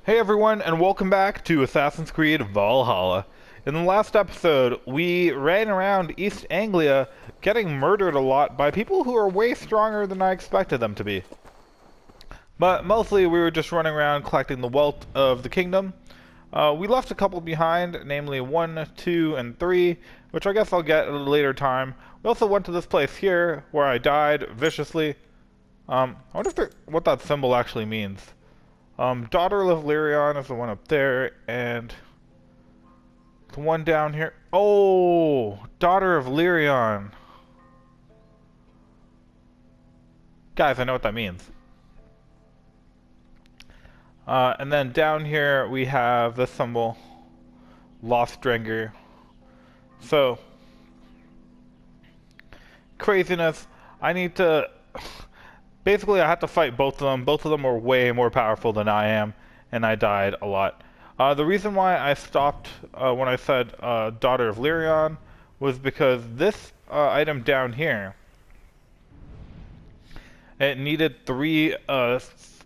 Hey everyone, and welcome back to Assassin's Creed Valhalla. In the last episode, we ran around East Anglia getting murdered a lot by people who are way stronger than I expected them to be. But mostly we were just running around collecting the wealth of the kingdom. We left a couple behind, namely 1, 2, and 3, which I guess I'll get at a later time. We also went to this place here, where I died viciously. I wonder what that symbol actually means. Daughter of Lyrion is the one up there, and the one down here. Oh, Daughter of Lyrion. Guys, I know what that means. And then down here we have the symbol, Lostdrenger. So, craziness. I need to... Basically, I had to fight both of them. Both of them are way more powerful than I am, and I died a lot. The reason why I stopped when I said Daughter of Lyrion was because this item down here, it needed 3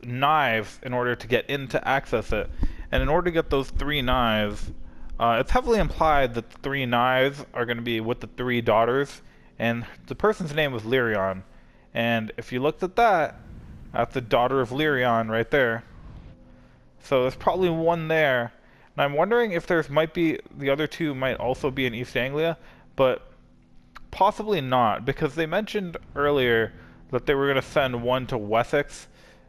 knives in order to get in to access it. And in order to get those 3 knives, it's heavily implied that the 3 knives are going to be with the 3 daughters, and the person's name was Lyrion. And if you looked at that, that's the Daughter of Lyrion right there. So there's probably one there. And I'm wondering if there's might be the other 2 might also be in East Anglia, but possibly not, because they mentioned earlier that they were going to send one to Wessex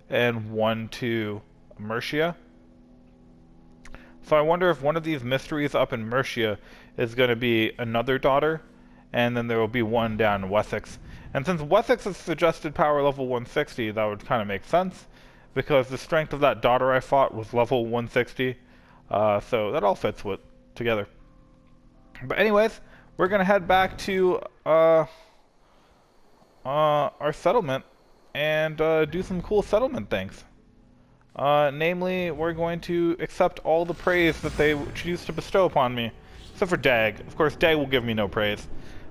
and one to Mercia. So I wonder if one of these mysteries up in Mercia is going to be another daughter, and then there will be one down in Wessex. And since Wessex is suggested power level 160, that would kind of make sense, because the strength of that daughter I fought was level 160, so that all fits together. But anyways, we're going to head back to our settlement and do some cool settlement things. Namely, we're going to accept all the praise that they choose to bestow upon me, except for Dag. Of course, Dag will give me no praise.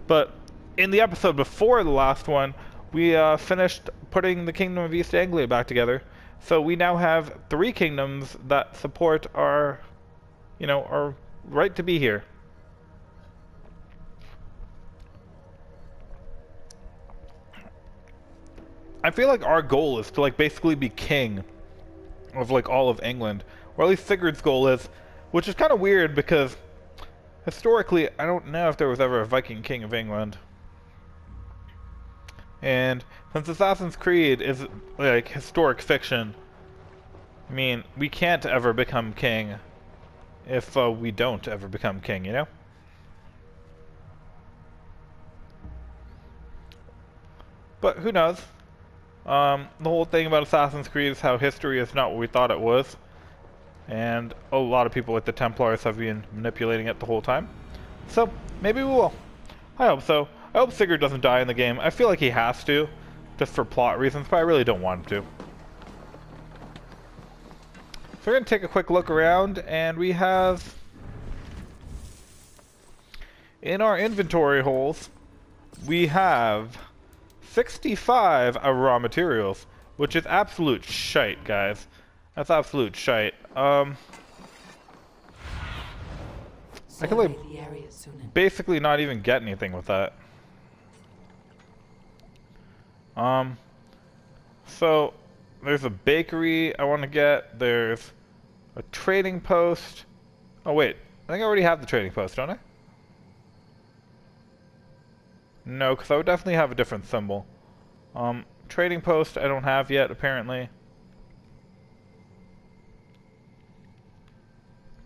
But in the episode before the last one, we finished putting the Kingdom of East Anglia back together. So we now have 3 kingdoms that support our right to be here. I feel like our goal is to basically be king of all of England, or at least Sigurd's goal is, which is kind of weird because historically I don't know if there was ever a Viking king of England. And since Assassin's Creed is historic fiction, I mean, we can't ever become king if we don't ever become king, you know? But who knows? The whole thing about Assassin's Creed is how history is not what we thought it was. And a lot of people like the Templars have been manipulating it the whole time. So, maybe we will. I hope so. I hope Sigurd doesn't die in the game. I feel like he has to, just for plot reasons, but I really don't want him to. So we're going to take a quick look around, and we have... in our inventory holes, we have 65 raw materials, which is absolute shite, guys. That's absolute shite. I can basically not even get anything with that. So there's a bakery I want to get. There's a trading post. Oh wait, I think I already have the trading post, don't I? No, because I would definitely have a different symbol. Trading post I don't have yet, apparently.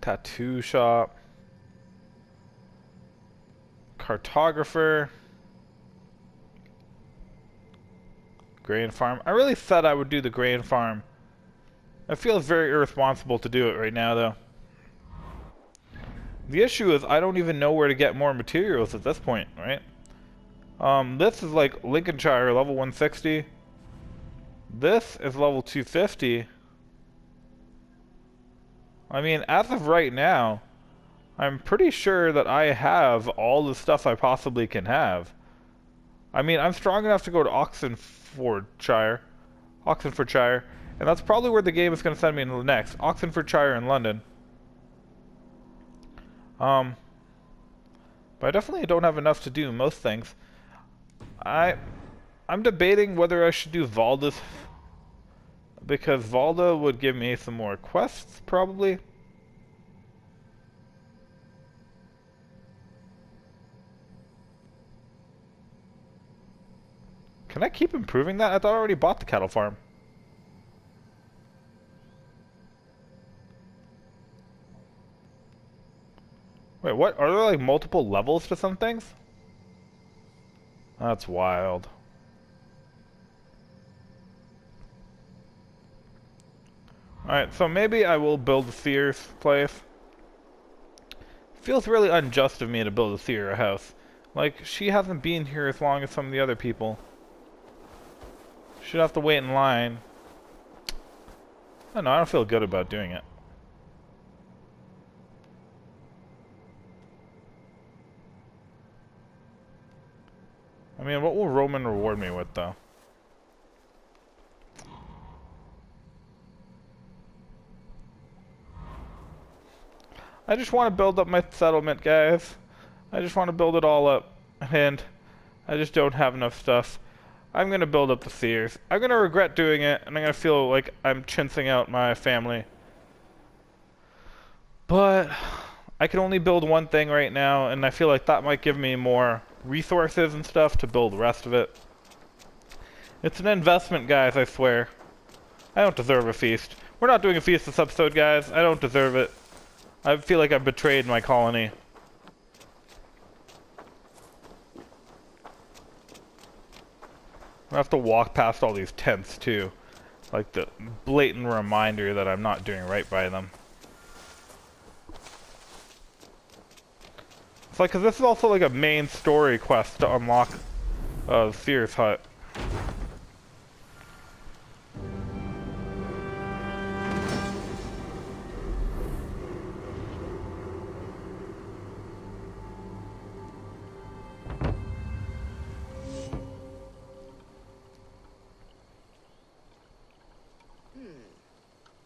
Tattoo shop. Cartographer. Grain farm. I really said I would do the grain farm. It feels very irresponsible to do it right now, though. The issue is I don't even know where to get more materials at this point, right? This is like Lincolnshire, level 160. This is level 250. I mean, as of right now, I'm pretty sure that I have all the stuff I possibly can have. I mean, I'm strong enough to go to Oxenfordshire, And that's probably where the game is going to send me next. Oxfordshire and London. But I definitely don't have enough to do most things. I'm debating whether I should do Valda's, because Valda would give me some more quests, probably. Can I keep improving that? I thought I already bought the cattle farm. Wait, what? Are there like multiple levels to some things? That's wild. Alright, so maybe I will build the Seer's place. Feels really unjust of me to build a Seer a house. Like, she hasn't been here as long as some of the other people. Should have to wait in line. I don't know, I don't feel good about doing it. I mean, what will Roman reward me with, though? I just want to build up my settlement, guys. I just want to build it all up. And I just don't have enough stuff. I'm going to build up the Seers. I'm going to regret doing it, and I'm going to feel like I'm chinsing out my family. But I can only build one thing right now, and I feel like that might give me more resources and stuff to build the rest of it. It's an investment, guys, I swear. I don't deserve a feast. We're not doing a feast this episode, guys. I don't deserve it. I feel like I've betrayed my colony. I have to walk past all these tents, too. Like the blatant reminder that I'm not doing right by them. It's like, cause this is also like a main story quest to unlock Seer's hut.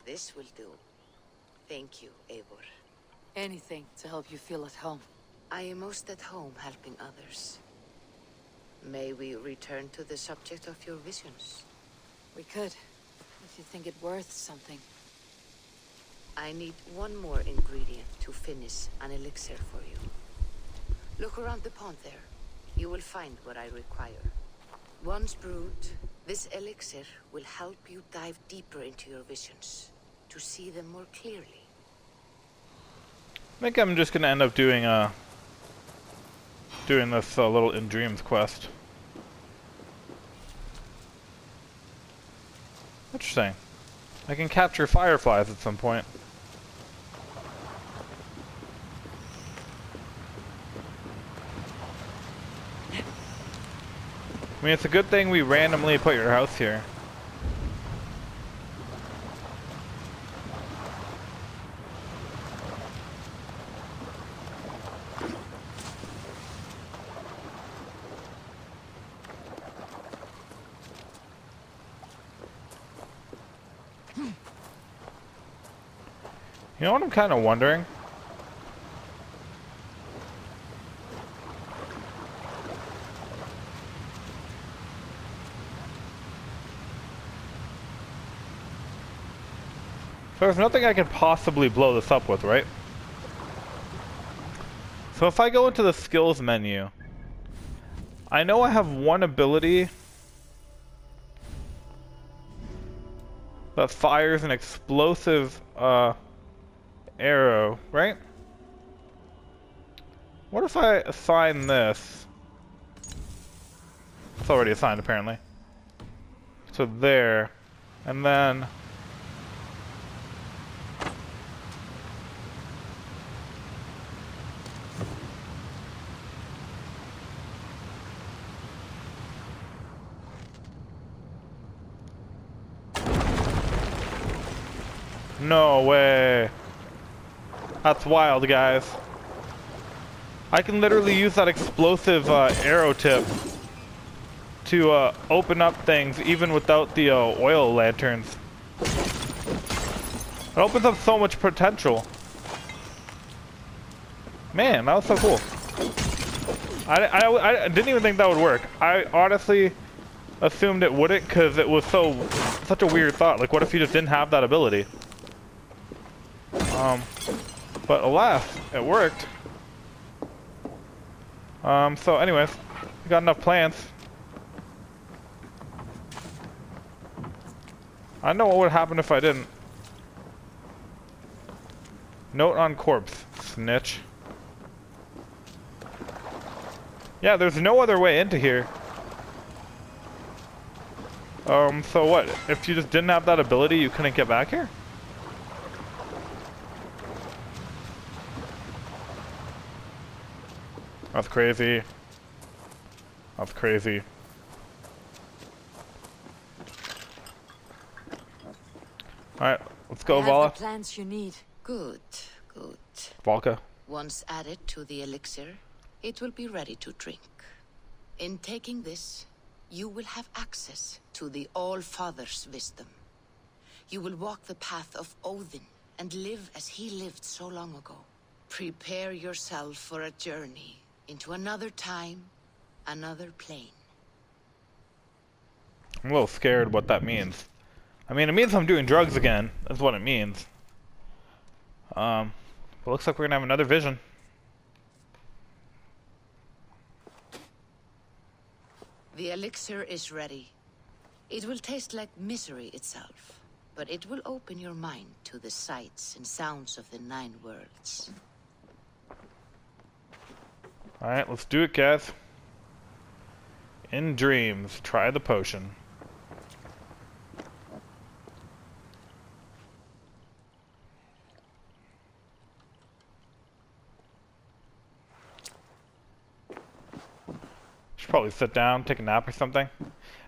This will do. Thank you, Eivor. Anything to help you feel at home. I am most at home helping others. May we return to the subject of your visions? We could, if you think it worth something. I need one more ingredient to finish an elixir for you. Look around the pond there. You will find what I require. Once brewed, this elixir will help you dive deeper into your visions, to see them more clearly. I think I'm just gonna end up doing this little In Dreams quest. Interesting. I can capture fireflies at some point. I mean, it's a good thing we randomly put your house here. You know what I'm kind of wondering? So there's nothing I could possibly blow this up with, right? So if I go into the skills menu, I know I have one ability that fires an explosive arrow, right? What if I assign this? It's already assigned, apparently. So there, and then no way. That's wild, guys. I can literally use that explosive arrow tip to open up things even without the oil lanterns. It opens up so much potential. Man, that was so cool. I didn't even think that would work. I honestly assumed it wouldn't because it was such a weird thought. Like, what if you just didn't have that ability? But alas, it worked. So anyways, we got enough plants. I know what would happen if I didn't. Note on corpse, snitch. Yeah, there's no other way into here. So what? If you just didn't have that ability, you couldn't get back here? That's crazy. That's crazy. Alright, let's go, Vala. The plants you need. Good, good. Valka. Once added to the elixir, it will be ready to drink. In taking this, you will have access to the All-Father's wisdom. You will walk the path of Odin and live as he lived so long ago. Prepare yourself for a journey into another time, another plane. I'm a little scared what that means. I mean, it means I'm doing drugs again. That's what it means. But looks like we're gonna have another vision. The elixir is ready. It will taste like misery itself, but it will open your mind to the sights and sounds of the 9 worlds. Alright, let's do it, guys. In dreams, try the potion. Should probably sit down, take a nap or something.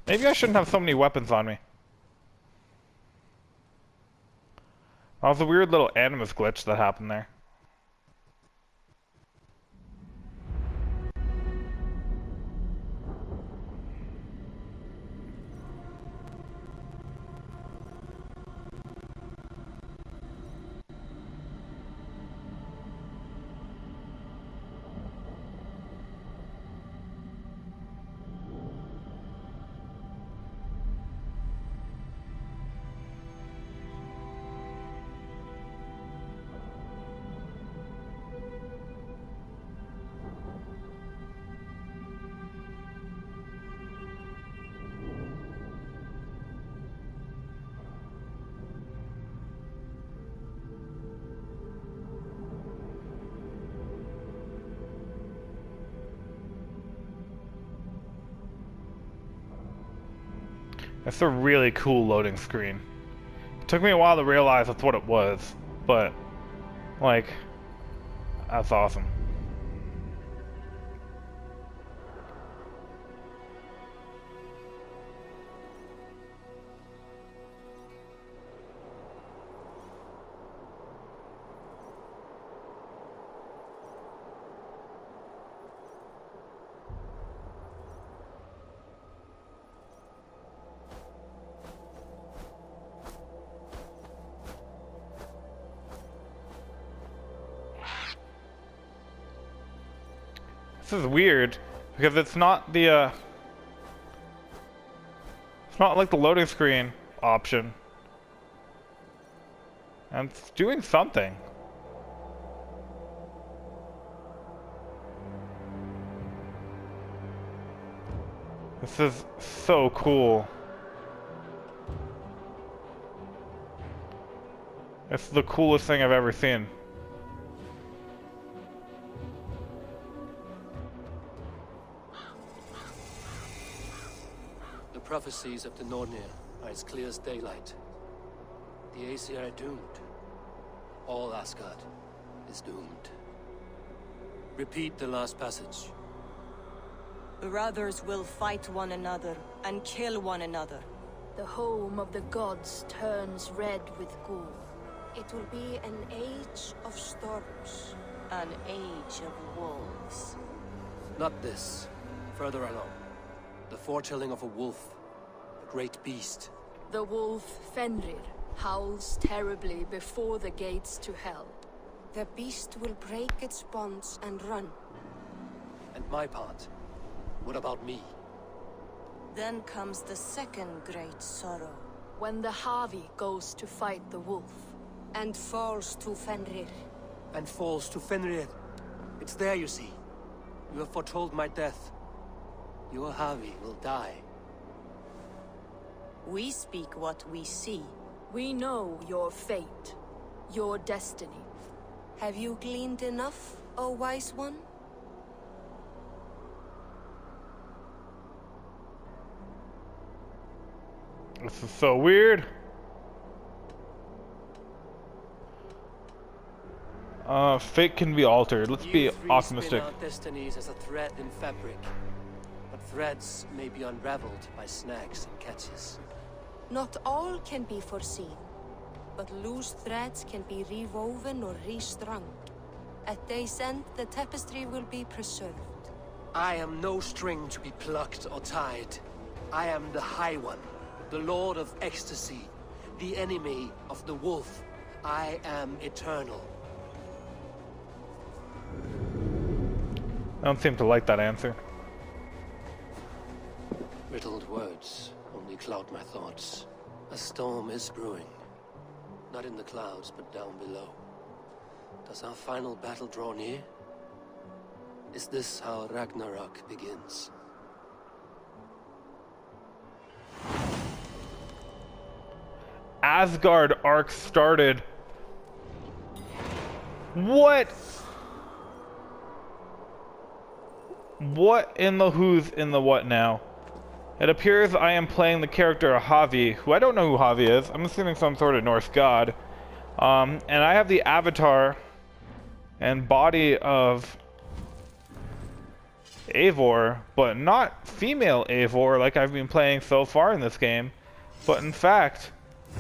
Maybe I shouldn't have so many weapons on me. That was a weird little animus glitch that happened there. It's a really cool loading screen. It took me a while to realize that's what it was, but, like, that's awesome. This is weird, because it's not the, it's not like the loading screen option. And it's doing something. This is so cool. It's the coolest thing I've ever seen. The prophecies of the Nornir are as clear as daylight. The Aesir are doomed. All Asgard is doomed. Repeat the last passage. Brothers will fight one another and kill one another. The home of the gods turns red with gore. It will be an age of storms. An age of wolves. Not this. Further along. The foretelling of a wolf. A great beast. The wolf Fenrir. howls terribly before the gates to hell. The beast will break its bonds and run. And my part? What about me? Then comes the second great sorrow. When the Havi goes to fight the wolf. And falls to Fenrir. And falls to Fenrir. It's there, you see. You have foretold my death. Your Havi will die. We speak what we see. We know your fate, your destiny. Have you gleaned enough, O wise one? This is so weird. Fate can be altered. Let's be You three optimistic. spin our destinies as a thread in fabric. But threads may be unraveled by snags and catches. Not all can be foreseen, but loose threads can be rewoven or restrung. At day's end, the tapestry will be preserved. I am no string to be plucked or tied. I am the High One, the Lord of Ecstasy, the enemy of the wolf. I am eternal. I don't seem to like that answer. Riddled words only cloud my thoughts. A storm is brewing. Not in the clouds, but down below. Does our final battle draw near? Is this how Ragnarok begins? Asgard arc started. What? What in the who's in the what now? It appears I am playing the character Havi, who I don't know who Havi is. I'm assuming some sort of Norse god. And I have the avatar and body of Eivor, but not female Eivor like I've been playing so far in this game. But in fact,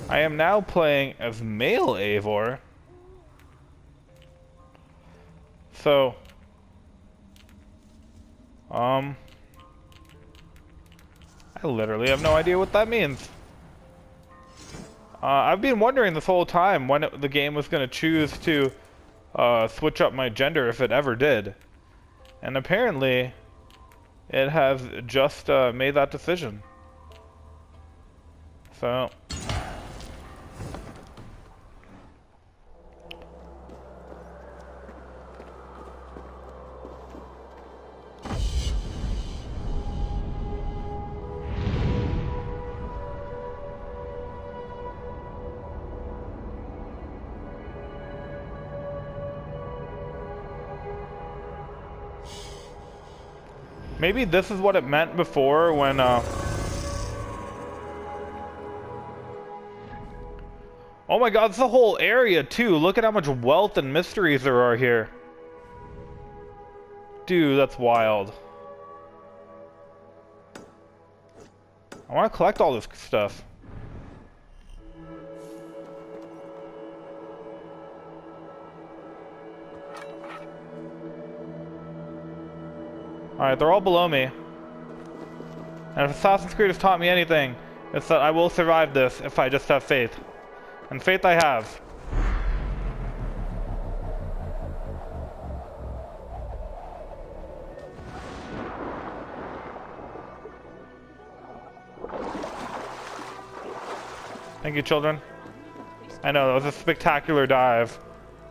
I am now playing as male Eivor. So, I literally have no idea what that means. I've been wondering this whole time when the game was going to choose to switch up my gender, if it ever did. And apparently, it has just made that decision. So... maybe this is what it meant before when, oh my god, it's a whole area too. Look at how much wealth and mysteries there are here. Dude, that's wild. I want to collect all this stuff. Alright, they're all below me. And if Assassin's Creed has taught me anything, it's that I will survive this if I just have faith. And faith I have. Thank you, children. I know, that was a spectacular dive.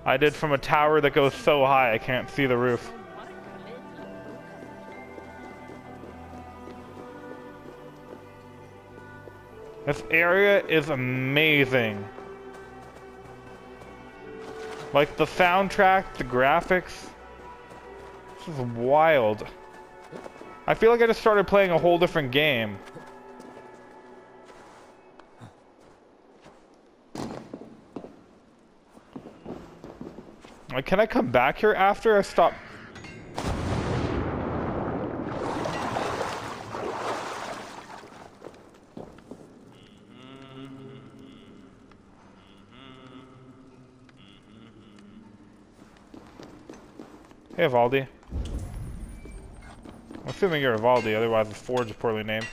I did from a tower that goes so high I can't see the roof. This area is amazing. Like the soundtrack, the graphics. This is wild. I feel like I just started playing a whole different game. Like, can I come back here after I stop? Hey, Valdi. I'm assuming you're a Valdi, otherwise the Forge is poorly named.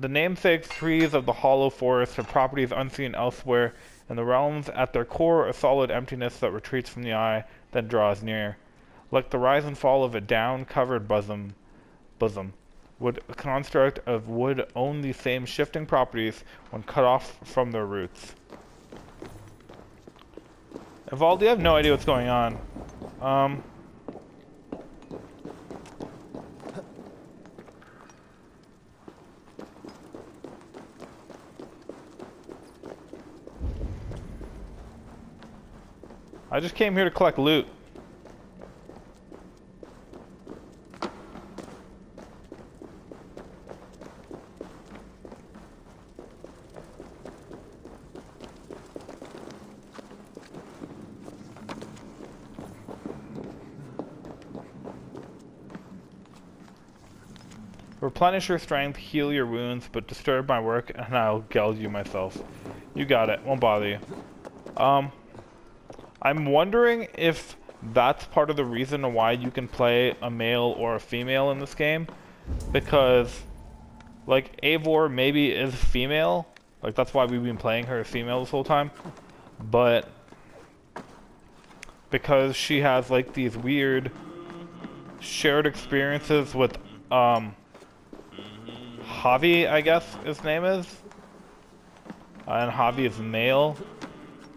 The namesake trees of the hollow forest have properties unseen elsewhere, and the realms at their core a solid emptiness that retreats from the eye, then draws near. Like the rise and fall of a down-covered bosom, would a construct of wood own these same shifting properties when cut off from their roots. Evaldi, I have no idea what's going on. I just came here to collect loot. Replenish your strength, heal your wounds, but disturb my work and I'll geld you myself. You got it, won't bother you. I'm wondering if that's part of the reason why you can play a male or a female in this game. Because, like, Eivor maybe is female. Like, that's why we've been playing her as female this whole time. But, because she has, like, these weird shared experiences with, Javi, I guess his name is. And Javi is male.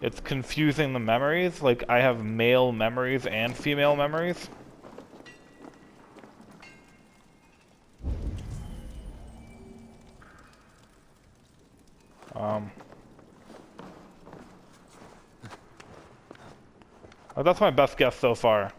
It's confusing the memories. Like, I have male memories and female memories. Oh, that's my best guess so far.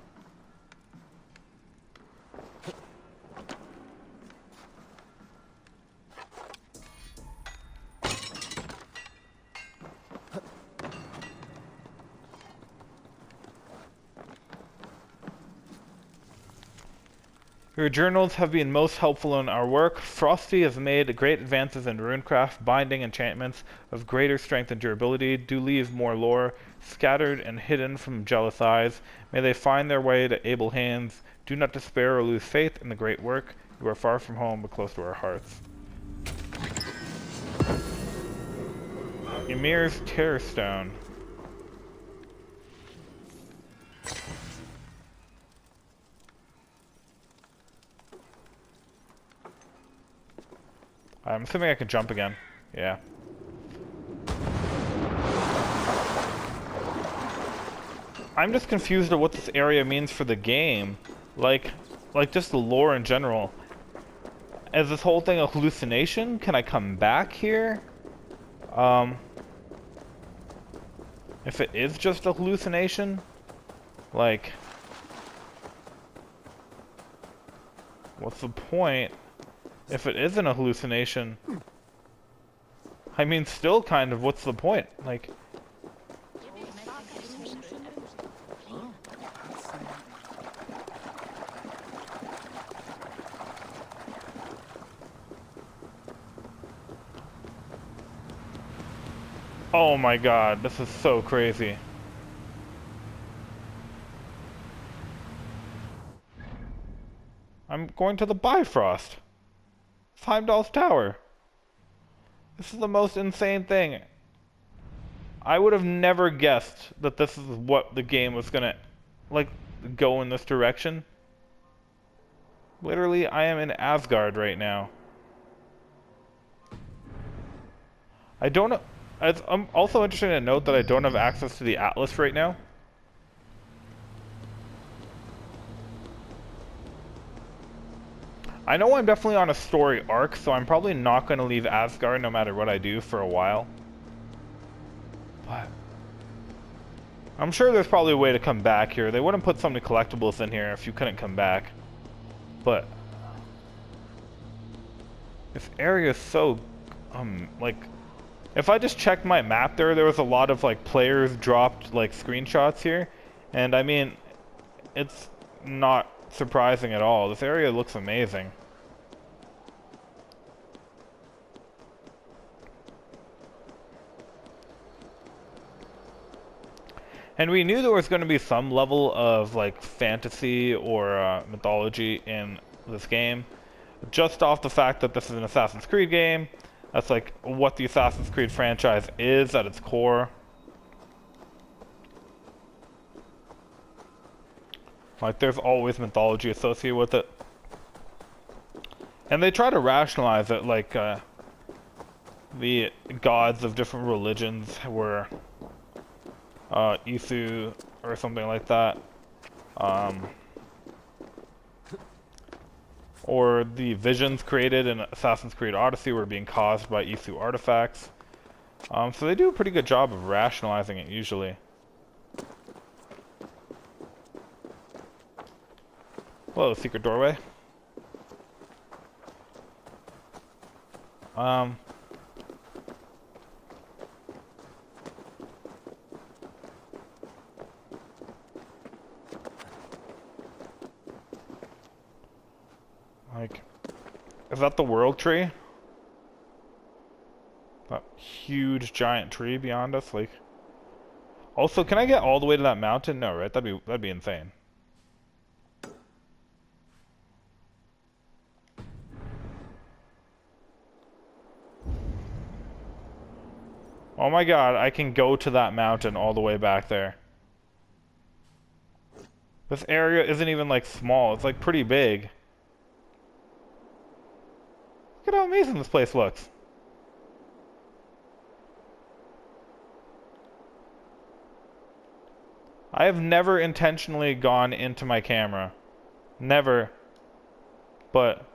Your journals have been most helpful in our work. Frosty has made great advances in runecraft, binding enchantments of greater strength and durability. Do leave more lore, scattered and hidden from jealous eyes. May they find their way to able hands. Do not despair or lose faith in the great work. You are far from home, but close to our hearts. Ymir's Terror Stone. I'm assuming I can jump again. Yeah. I'm just confused at what this area means for the game. Like just the lore in general. Is this whole thing a hallucination? Can I come back here? If it is just a hallucination, like, what's the point? If it isn't a hallucination, I mean, still kind of, what's the point? Like, oh my god, this is so crazy. I'm going to the Bifrost. Heimdall's Tower. This is the most insane thing. I would have never guessed that this is what the game was gonna, like, go in this direction. Literally, I am in Asgard right now. I don't know. I'm also interested to note that I don't have access to the Atlas right now. I know I'm definitely on a story arc, so I'm probably not going to leave Asgard no matter what I do for a while. But I'm sure there's probably a way to come back here. They wouldn't put some of the collectibles in here if you couldn't come back. But this area is so, like, if I just checked my map there was a lot of, like, players dropped, like, screenshots here. And, I mean, it's not surprising at all. This area looks amazing. And we knew there was going to be some level of, like, fantasy or mythology in this game. just off the fact that this is an Assassin's Creed game. That's like what the Assassin's Creed franchise is at its core. Like, there's always mythology associated with it. And they try to rationalize it, like, the gods of different religions were, Isu, or something like that. Or the visions created in Assassin's Creed Odyssey were being caused by Isu artifacts. So they do a pretty good job of rationalizing it, usually. Hello, secret doorway. Like, is that the world tree? That huge giant tree beyond us, like. Also, can I get all the way to that mountain? No, right? That'd be insane. Oh my god, I can go to that mountain all the way back there. This area isn't even like small, it's like pretty big. Look at how amazing this place looks. I have never intentionally gone into my camera. Never. But,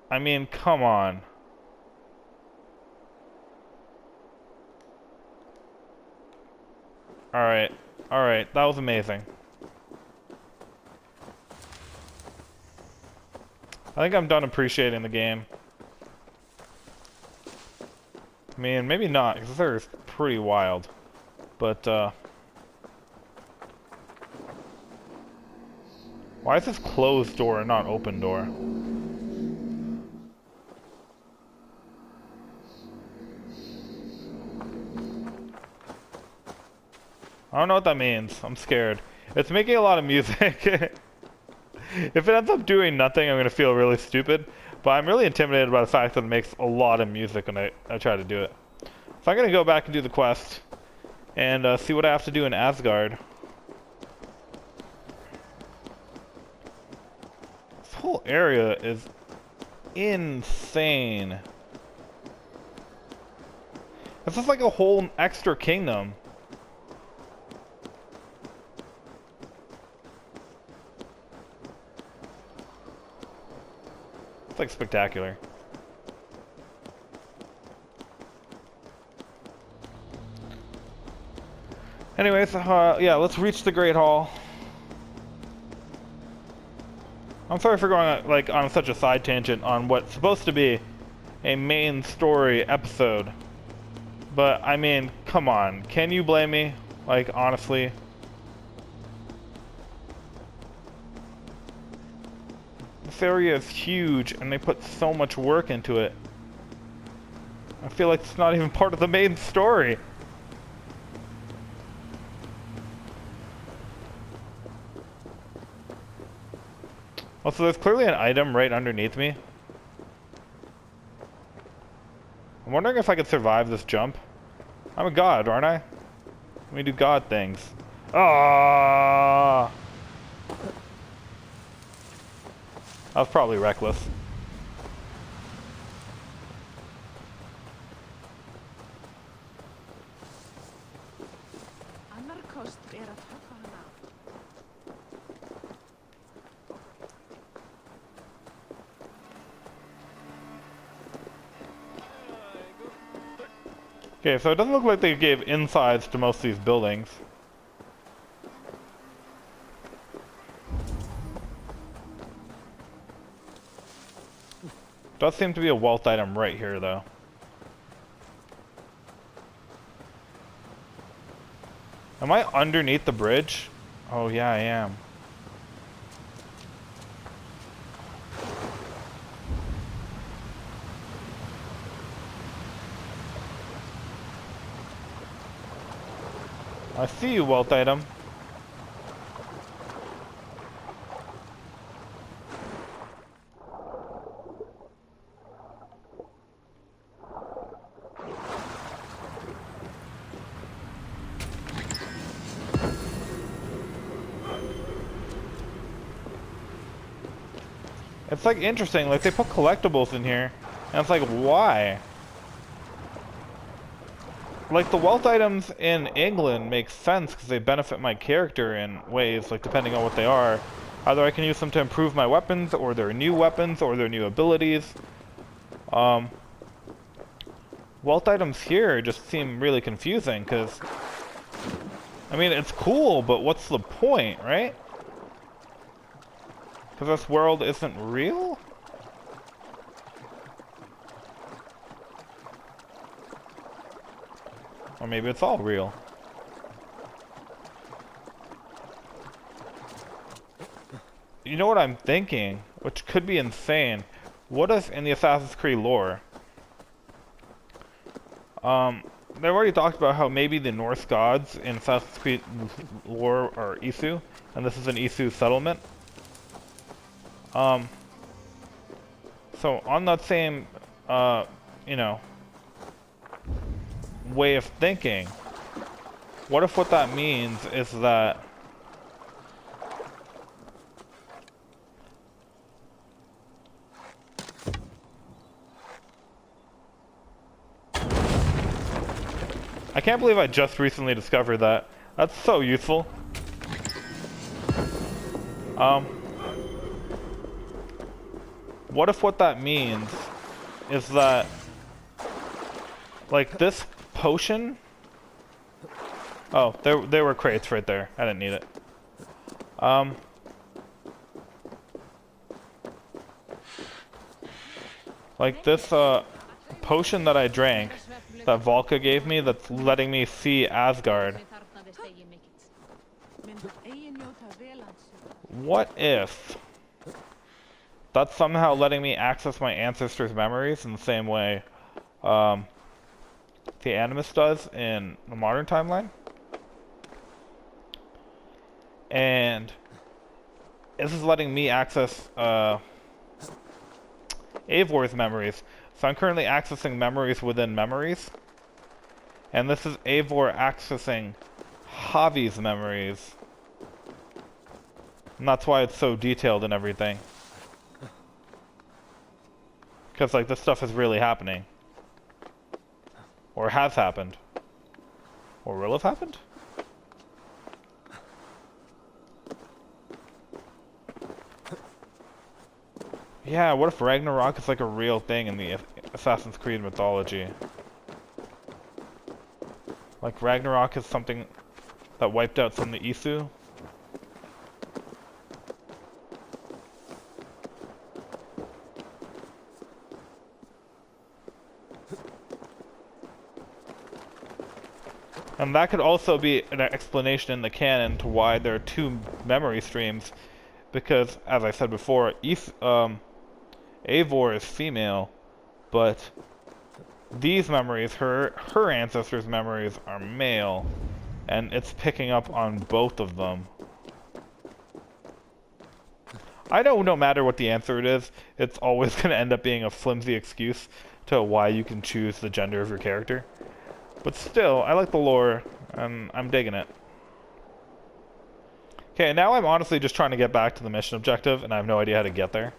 I mean, come on. Alright, alright, that was amazing. I think I'm done appreciating the game. I mean, maybe not, because they're pretty wild. But, why is this closed door and not open door? I don't know what that means. I'm scared. It's making a lot of music. If it ends up doing nothing, I'm going to feel really stupid. But I'm really intimidated by the fact that it makes a lot of music when I try to do it. So I'm going to go back and do the quest. And see what I have to do in Asgard. This whole area is insane. This is like a whole extra kingdom. It's like spectacular. Anyways, yeah, let's reach the Great Hall. I'm sorry for going like on such a side tangent on what's supposed to be a main story episode. But I mean, come on, can you blame me? Like, honestly. This area is huge, and they put so much work into it. I feel like it's not even part of the main story. Also, there's clearly an item right underneath me. I'm wondering if I could survive this jump. I'm a god, aren't I? Let me do god things. Ah! That was probably reckless. Okay, so it doesn't look like they gave insides to most of these buildings. Does seem to be a wealth item right here, though. Am I underneath the bridge? Oh, yeah, I am. I see you, wealth item. It's like interesting, like they put collectibles in here, and it's like, why? Like the wealth items in England make sense because they benefit my character in ways, like depending on what they are. Either I can use them to improve my weapons, or their new weapons, or their new abilities. Wealth items here just seem really confusing because, I mean, it's cool, but what's the point, right? Because this world isn't real? Or maybe it's all real. You know what I'm thinking? Which could be insane. What if in the Assassin's Creed lore, they've already talked about how maybe the Norse gods in Assassin's Creed lore are Isu, and this is an Isu settlement. So on that same, you know, way of thinking, what if what that means is that I can't believe I just recently discovered that. That's so useful. What if what that means is that, like, this potion... Oh, there were crates right there. I didn't need it. Like, this, potion that I drank, that Volka gave me, that's letting me see Asgard. What if that's somehow letting me access my ancestors' memories in the same way the Animus does in the modern timeline? And this is letting me access Eivor's memories. So I'm currently accessing memories within memories. And this is Eivor accessing Javi's memories. And that's why it's so detailed and everything. Because, like, this stuff is really happening. Or has happened. Or will have happened? Yeah, what if Ragnarok is like a real thing in the Assassin's Creed mythology? Like Ragnarok is something that wiped out some of the Isu? And that could also be an explanation in the canon to why there are two memory streams, because, as I said before, Eivor is female, but these memories, her ancestors' memories, are male, and it's picking up on both of them. I know no matter what the answer it is, it's always going to end up being a flimsy excuse to why you can choose the gender of your character. But still, I like the lore, and I'm digging it. Okay, now I'm honestly just trying to get back to the mission objective, and I have no idea how to get there.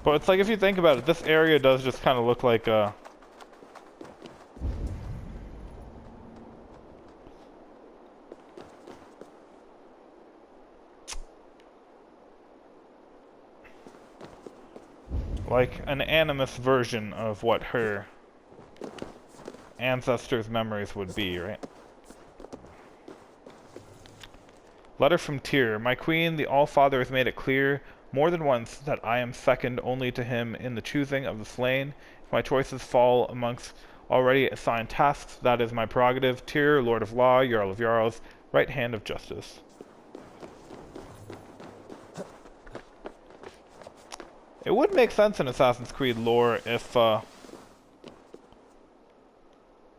But it's like, if you think about it, this area does just kind of look like an Animus version of what her ancestors' memories would be, right? Letter from Tyr. My queen, the All-Father has made it clear more than once that I am second only to him in the choosing of the slain. If my choices fall amongst already assigned tasks, that is my prerogative. Tyr, Lord of Law, Jarl of Jarls, right hand of justice. It would make sense in Assassin's Creed lore if all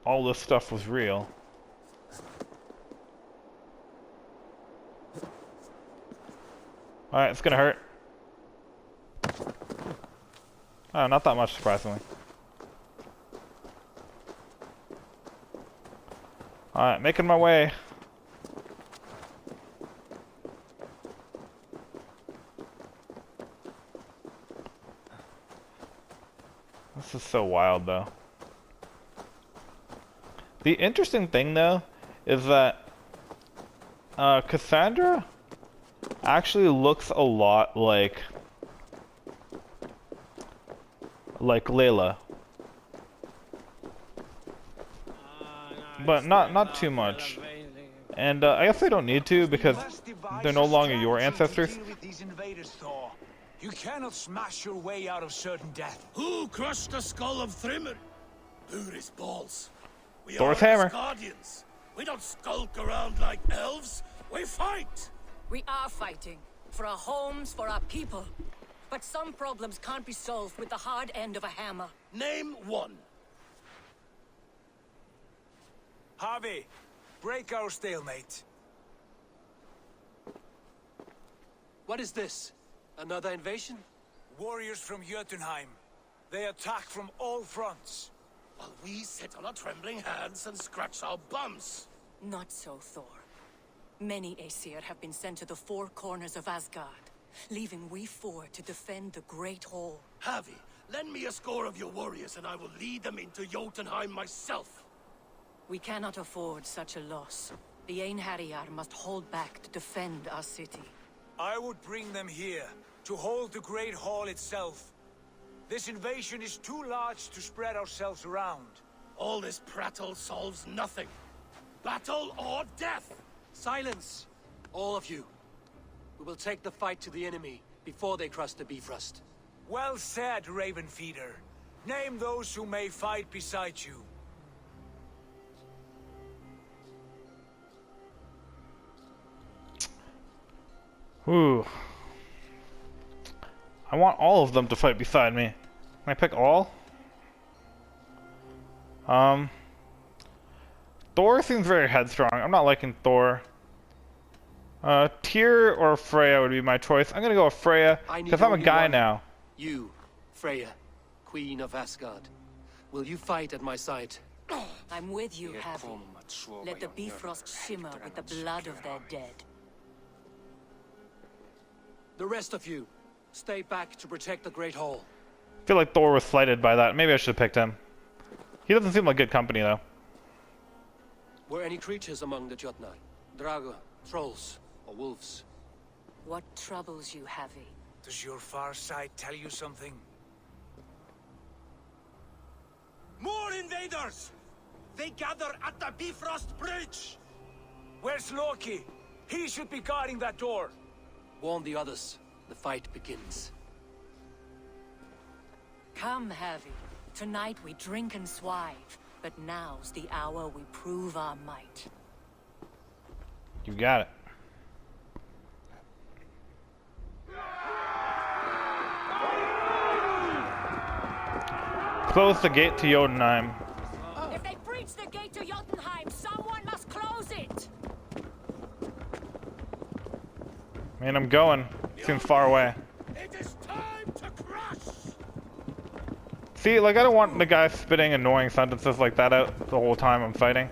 this stuff was real. Alright, it's gonna hurt. Oh, not that much, surprisingly. Alright, making my way. This is so wild, though. The interesting thing, though, is that Cassandra actually looks a lot like Layla, but not too much. And I guess they don't need to because they're no longer your ancestors. You cannot smash your way out of certain death. Who crushed the skull of Thrimmer? His balls. We Thor's are hammer. Guardians. We don't skulk around like elves. We fight. We are fighting. For our homes, for our people. But some problems can't be solved with the hard end of a hammer. Name one. Harvey, break our stalemate. What is this? Another invasion? Warriors from Jotunheim. They attack from all fronts. While we sit on our trembling hands and scratch our bums. Not so, Thor. Many Aesir have been sent to the four corners of Asgard, leaving we four to defend the Great Hall. Harvey, lend me a score of your warriors and I will lead them into Jotunheim myself. We cannot afford such a loss. The Einherjar must hold back to defend our city. I would bring them here, to hold the Great Hall itself. This invasion is too large to spread ourselves around. All this prattle solves nothing. Battle or death! Silence! All of you. We will take the fight to the enemy before they cross the Bifrost. Well said, Ravenfeeder. Name those who may fight beside you. Ooh. I want all of them to fight beside me. Can I pick all? Thor seems very headstrong. I'm not liking Thor. Tyr or Freya would be my choice. I'm gonna go with Freya, because I'm a guy now. You, Freya, Queen of Asgard. Will you fight at my side? I'm with you, Havi. Let the Bifrost shimmer with the blood of their dead. The rest of you, stay back to protect the Great Hall. I feel like Thor was slighted by that. Maybe I should have picked him. He doesn't seem like good company, though. Were any creatures among the Jotnar? Drago, trolls, or wolves? What troubles you, Havi? Does your far sight tell you something? More invaders! They gather at the Bifrost Bridge! Where's Loki? He should be guarding that door. Warn the others. The fight begins. Come, Havi. Tonight we drink and swive, but now's the hour we prove our might. You got it. Close the gate to Jotunheim. If they breach the gate to Jotunheim, someone must close it! Man, I'm going. Seems far away. It is time to crush! See, like, I don't want the guy spitting annoying sentences like that out the whole time I'm fighting.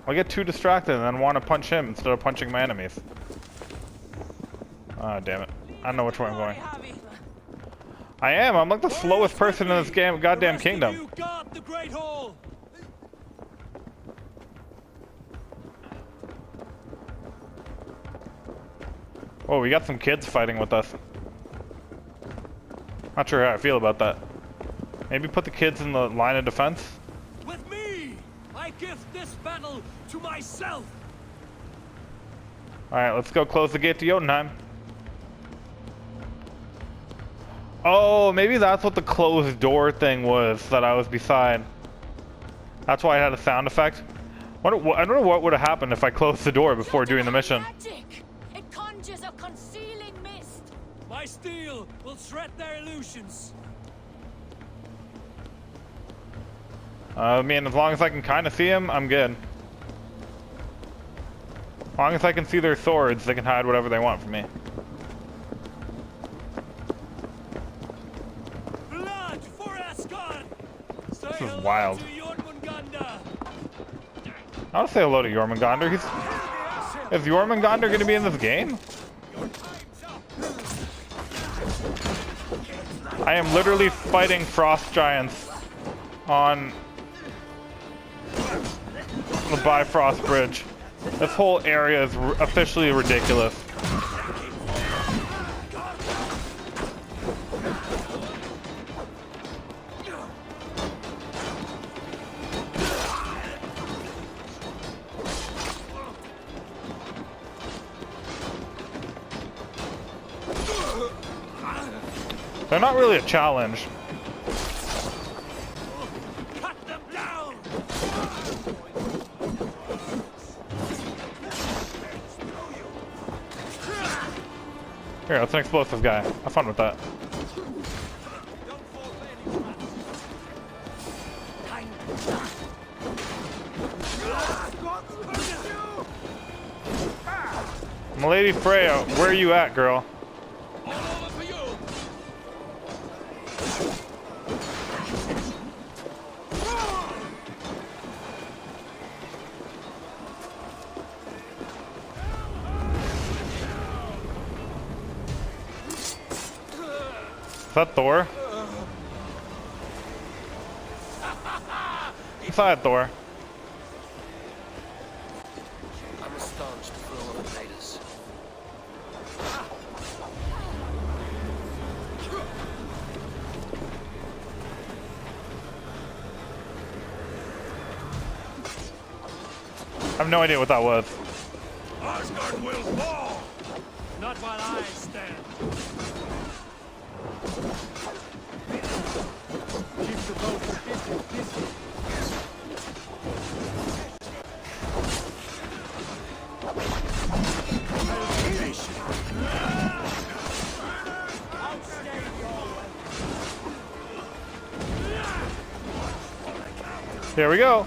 I'll get too distracted and then want to punch him instead of punching my enemies. Ah, damn it. I don't know which way I'm going. I am. I'm like the slowest person in this game, goddamn kingdom. You guard the Great Hall! Oh, we got some kids fighting with us. Not sure how I feel about that. Maybe put the kids in the line of defense? With me! I give this battle to myself! Alright, let's go close the gate to Jotunheim. Oh, maybe that's what the closed door thing was that I was beside. That's why I had a sound effect. I don't know what would have happened if I closed the door before doing the mission. Magic! It conjures a concealing mist! My steel will shred their illusions! I mean, as long as I can kind of see them, I'm good. As long as I can see their swords, they can hide whatever they want from me. Blood is wild. I want to say hello to Jormungandr. Is Jormungandr going to be in this game? I am literally fighting frost giants on the Bifrost Bridge. This whole area is officially ridiculous. They're not really a challenge. Cut them down! Here, that's an explosive guy. Have fun with that. Lady Freya, where are you at, girl? Is that Thor? Inside, Thor. I'm a staunch thrower of invaders. I have no idea what that was. Asgard will fall! Not while I stand. Keep the boat busy. Here we go.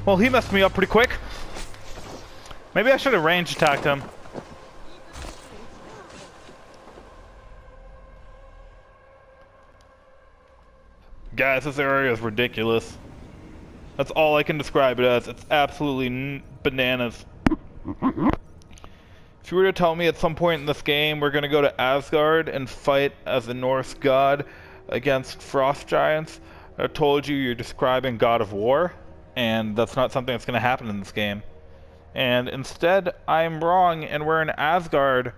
Well, he messed me up pretty quick. Maybe I should have range attacked him. Guys, this area is ridiculous. That's all I can describe it as. It's absolutely bananas. If you were to tell me at some point in this game we're going to go to Asgard and fight as a Norse god against frost giants, I told you you're describing God of War, and that's not something that's going to happen in this game. And instead, I'm wrong, and we're in Asgard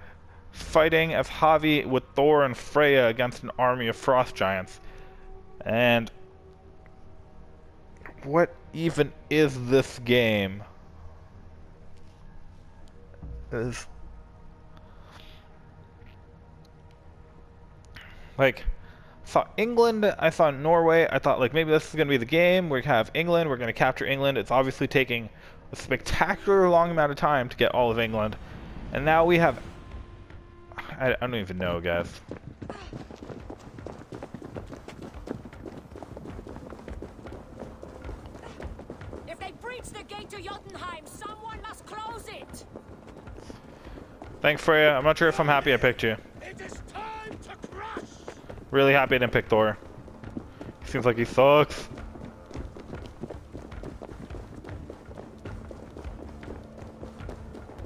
fighting as Havi with Thor and Freya against an army of frost giants. And what even is this game? Like, I saw England, I saw Norway, I thought like maybe this is going to be the game, we have England, we're going to capture England. It's obviously taking a spectacular long amount of time to get all of England. And now we have, I don't even know, guys. If they breach the gate to Jotunheim, someone must close it! Thanks, Freya. I'm not sure if I'm happy I picked you. It is time to crush! Really happy I didn't pick Thor. He seems like he sucks.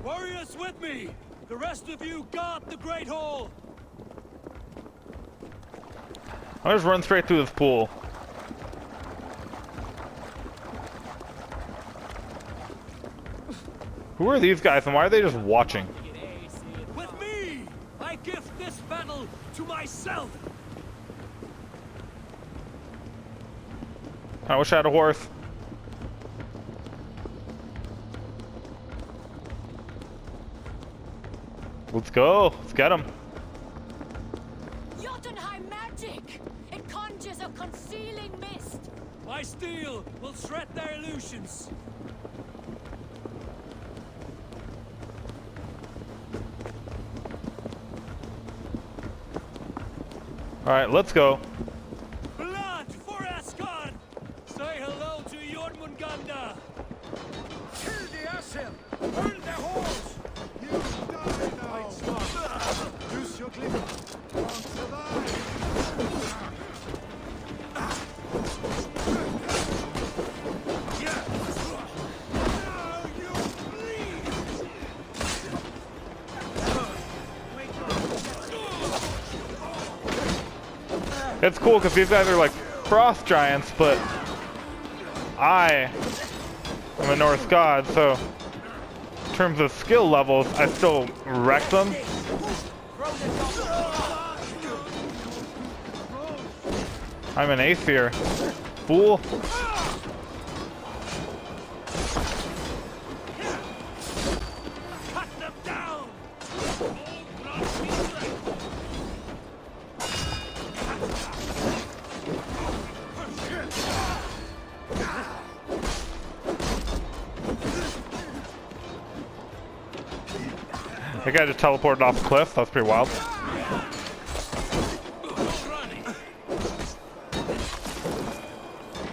Warriors with me! The rest of you guard the Great Hall! I'll just run straight through this pool. Who are these guys and why are they just watching? With me! I give this battle to myself! I wish I had a horse. Let's go. Let's get him. Jotunheim magic! It conjures a concealing mist! My steel will shred their illusions! Alright, let's go. Blood for Asgard! Say hello to Jormungandr! Kill the Assasin! Burn their halls! You die now! It's cool because these guys are like frost giants, but I am a Norse god, so in terms of skill levels, I still wreck them. I'm an Aesir. Fool. That guy just teleported off the cliff. That was pretty wild.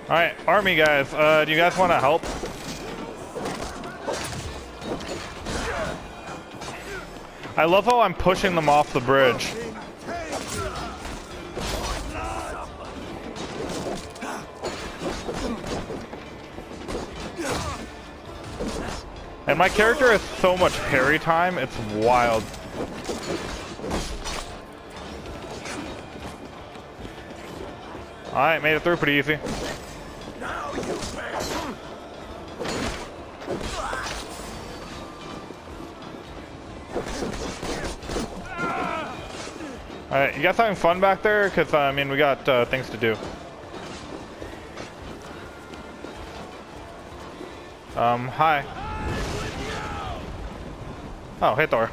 Alright, army guys, do you guys want to help? I love how I'm pushing them off the bridge. And my character has so much parry time, it's wild. Alright, made it through pretty easy. Alright, you guys having fun back there? Because, I mean, we got things to do. Hi. Oh, hey Thor.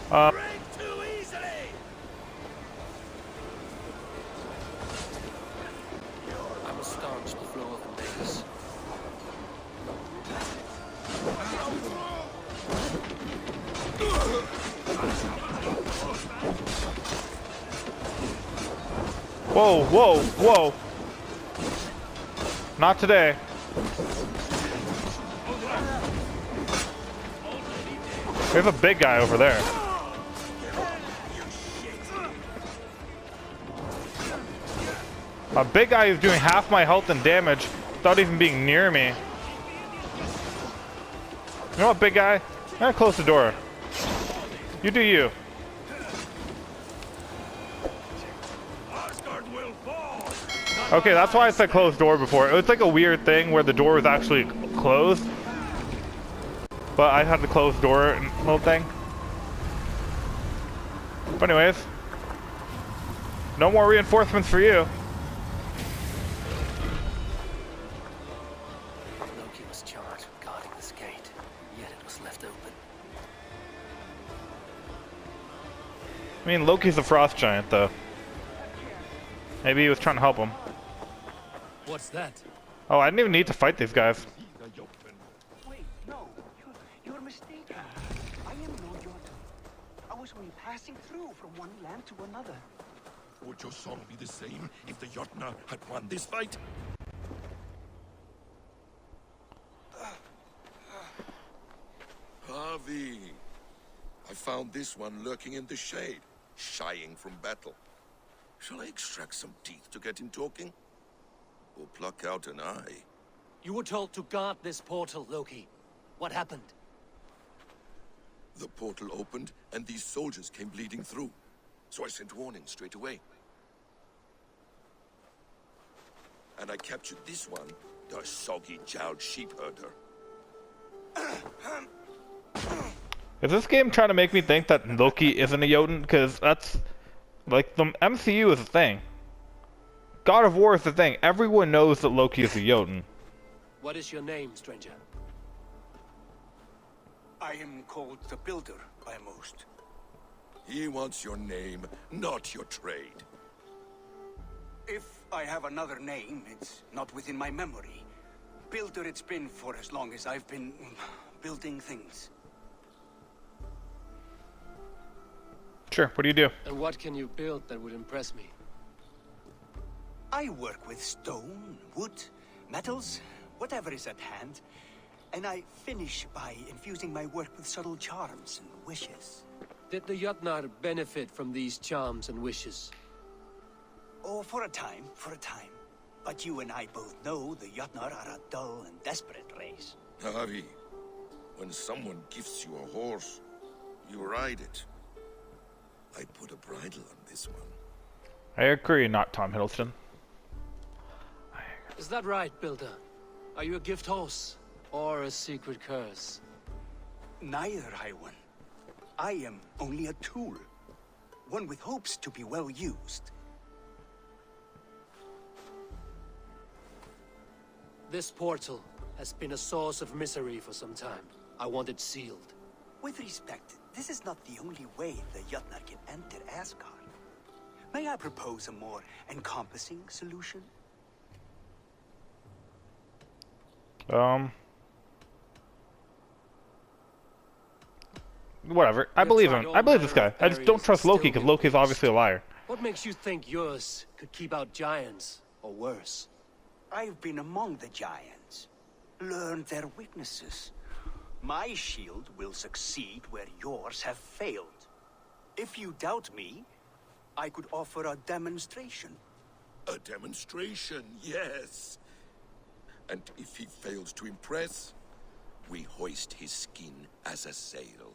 Break too easily. I will staunch the flow of invaders. Whoa, whoa, whoa. Not today. There's a big guy over there. A big guy who's doing half my health and damage without even being near me. You know what, big guy? I'm gonna close the door. You do you. Okay, that's why I said closed door before. It was like a weird thing where the door was actually closed. But I had the closed door little thing. But anyways. No more reinforcements for you. Loki was charged with guarding this gate, yet it was left open. I mean, Loki's a frost giant, though. Maybe he was trying to help him. What's that? Oh, I didn't even need to fight these guys. Wait, no. You're mistaken. I am no Jotun. I was only passing through from one land to another. Would your song be the same if the Jotnar had won this fight? Harvey, I found this one lurking in the shade, shying from battle. Shall I extract some teeth to get him talking? Or pluck out an eye? You were told to guard this portal, Loki. What happened? The portal opened, and these soldiers came bleeding through. So I sent warning straight away. And I captured this one, the soggy-jowled sheep herder. Is this game trying to make me think that Loki isn't a Jotun? Because that's... like, the MCU is a thing. God of War is a thing. Everyone knows that Loki is a Jotun. What is your name, stranger? I am called the Builder by most. He wants your name, not your trade. If I have another name, it's not within my memory. Builder it's been for as long as I've been building things. Sure, what do you do? And what can you build that would impress me? I work with stone, wood, metals, whatever is at hand. And I finish by infusing my work with subtle charms and wishes. Did the Jotnar benefit from these charms and wishes? Oh, for a time. But you and I both know the Jotnar are a dull and desperate race. Harvey, when someone gifts you a horse, you ride it. I put a bridle on this one. I agree, not Tom Hiddleston. Is that right, Builder? Are you a gift horse? Or a secret curse? Neither, High One. I am only a tool. One with hopes to be well used. This portal has been a source of misery for some time. I want it sealed. With respect, this is not the only way the Jötnar can enter Asgard. May I propose a more encompassing solution? Whatever. I believe him. I believe this guy. I just don't trust Loki because Loki's obviously a liar. What makes you think yours could keep out giants, or worse? I've been among the giants, learned their weaknesses. My shield will succeed where yours have failed. If you doubt me, I could offer a demonstration. A demonstration, yes. And if he fails to impress, we hoist his skin as a sail.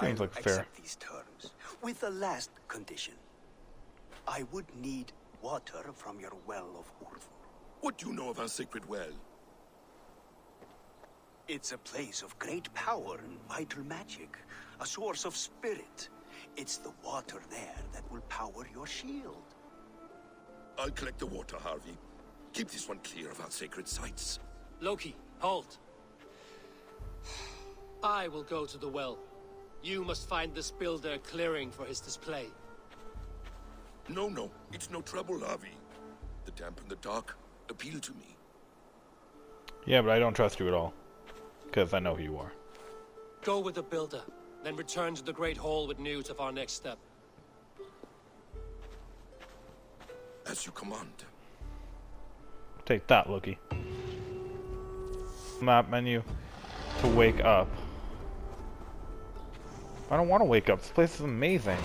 Seems like fair. Accept these terms, with the last condition. I would need water from your well of Urvor. What do you know of our sacred well? It's a place of great power and vital magic, a source of spirit. It's the water there that will power your shield. I'll collect the water, Harvey. Keep this one clear of our sacred sites. Loki, halt. I will go to the well. You must find this builder clearing for his display. No, it's no trouble, Harvey. The damp and the dark appeal to me. Yeah, but I don't trust you at all. Because I know who you are. Go with the builder, then return to the Great Hall with news of our next step. As you command. Take that, Loki. Map menu to wake up. I don't want to wake up. This place is amazing.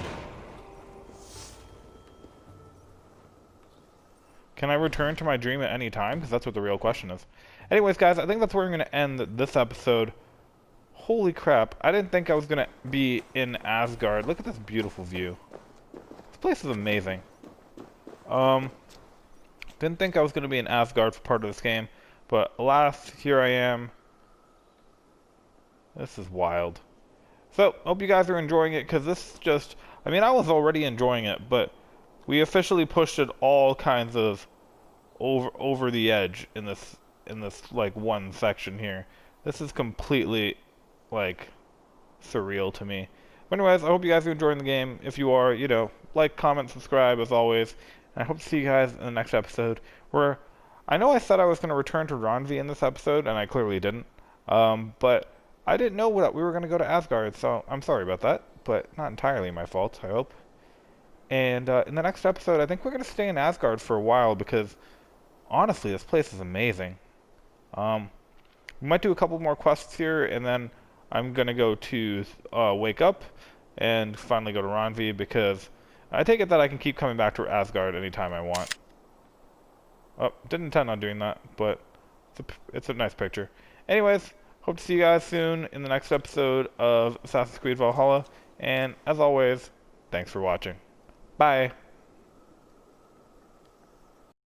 Can I return to my dream at any time? Because that's what the real question is. Anyways, guys, I think that's where I'm going to end this episode. Holy crap. I didn't think I was going to be in Asgard. Look at this beautiful view. This place is amazing. Didn't think I was going to be in Asgard for part of this game. But alas, here I am. This is wild. So, hope you guys are enjoying it, because this just... I mean, I was already enjoying it, but we officially pushed it all kinds of over the edge in this like one section here. This is completely like surreal to me. But anyways, I hope you guys are enjoying the game. If you are, you know, like, comment, subscribe as always. And I hope to see you guys in the next episode, where I know I said I was going to return to Ronvi in this episode, and I clearly didn't. But I didn't know that we were going to go to Asgard, so I'm sorry about that. But not entirely my fault, I hope. And in the next episode, I think we're going to stay in Asgard for a while, because honestly, this place is amazing. We might do a couple more quests here, and then I'm going to go to Wake Up and finally go to Ronvi, because I take it that I can keep coming back to Asgard anytime I want. Oh, didn't intend on doing that, but it's a nice picture. Anyways, hope to see you guys soon in the next episode of Assassin's Creed Valhalla, and as always, thanks for watching. Bye!